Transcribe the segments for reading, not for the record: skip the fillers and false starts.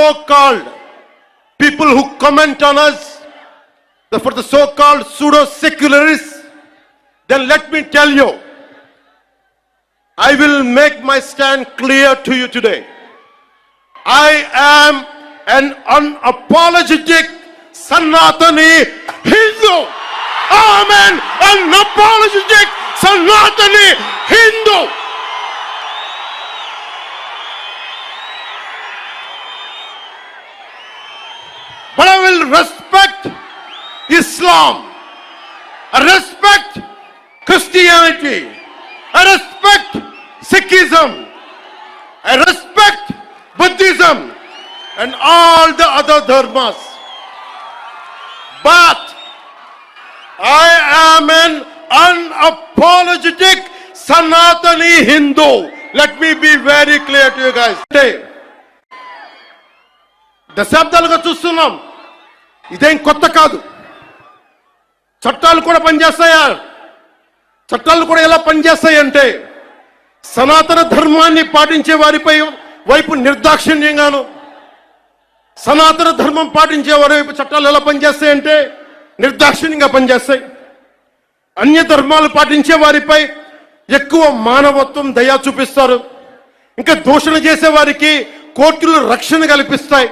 so-called people who comment on us, for the so-called pseudo-secularists, then let me tell you, I will make my stand clear to you today. I am an unapologetic Sanatani Hindu. I am an unapologetic Sanatani Hindu. But I will respect Islam. I respect Christianity. I respect Sikhism. I respect Buddhism and all the other dharmas. But I am an unapologetic Sanatani Hindu. Let me be very clear to you guys. దశాబ్దాలుగా చూస్తున్నాం, ఇదేం కొత్త కాదు. చట్టాలు కూడా పనిచేస్తాయా? చట్టాలు కూడా ఎలా పనిచేస్తాయి అంటే, సనాతన ధర్మాన్ని పాటించే వారిపై వైపు నిర్దాక్షిణ్యంగాను, సనాతన ధర్మం పాటించే వారి వైపు చట్టాలు ఎలా పనిచేస్తాయంటే నిర్దాక్షిణ్యంగా పనిచేస్తాయి. అన్య ధర్మాలు పాటించే వారిపై ఎక్కువ మానవత్వం, దయ చూపిస్తారు. ఇంకా దూషణ చేసే వారికి కోర్టులు రక్షణ కల్పిస్తాయి.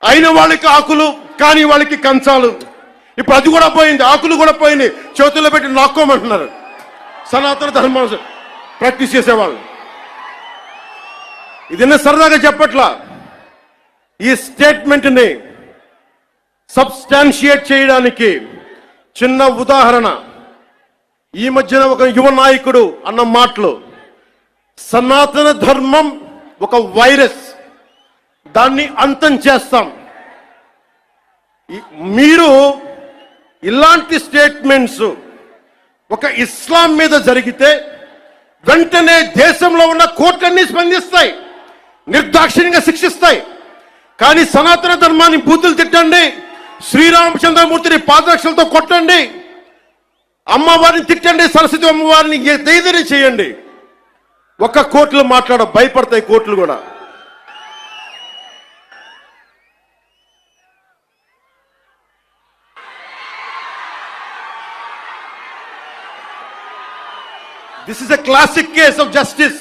అయిన వాళ్ళకి ఆకులు, కాని వాళ్ళకి కంచాలు. ఇప్పుడు అది కూడా పోయింది, ఆకులు కూడా పోయింది, చేతుల్లో పెట్టి నాక్కోమంటున్నారు సనాతన ధర్మం ప్రాక్టీస్ చేసేవాళ్ళు. ఇది సరదాగా చెప్పట్లా. ఈ స్టేట్మెంట్ని సబ్స్టాన్షియేట్ చేయడానికి చిన్న ఉదాహరణ. ఈ మధ్యన ఒక యువ నాయకుడు అన్న మాటలు, సనాతన ధర్మం ఒక వైరస్, దాన్ని అంతం చేస్తాం. మీరు ఇలాంటి స్టేట్మెంట్స్ ఒక ఇస్లాం మీద జరిగితే వెంటనే దేశంలో ఉన్న కోర్టులన్నీ స్పందిస్తాయి, నిర్దాక్షిణ్యంగా శిక్షిస్తాయి. కానీ సనాతన ధర్మాన్ని బూతులు తిట్టండి, శ్రీరామచంద్రమూర్తిని పాదరక్షలతో కొట్టండి, అమ్మవారిని తిట్టండి, సరస్వతి అమ్మవారిని దైదరి చేయండి, ఒక్క కోర్టులు భయపడతాయి కోర్టులు కూడా. This is a classic case of justice.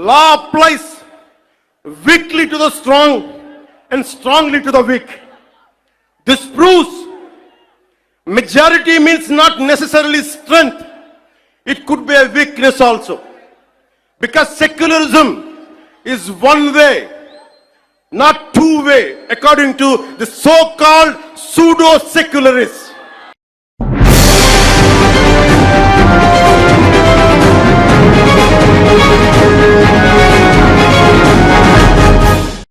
Law applies weakly to the strong and strongly to the weak. This proves majority means not necessarily strength. It could be a weakness also. Because secularism is one way, not two way, according to the so-called pseudo-secularists.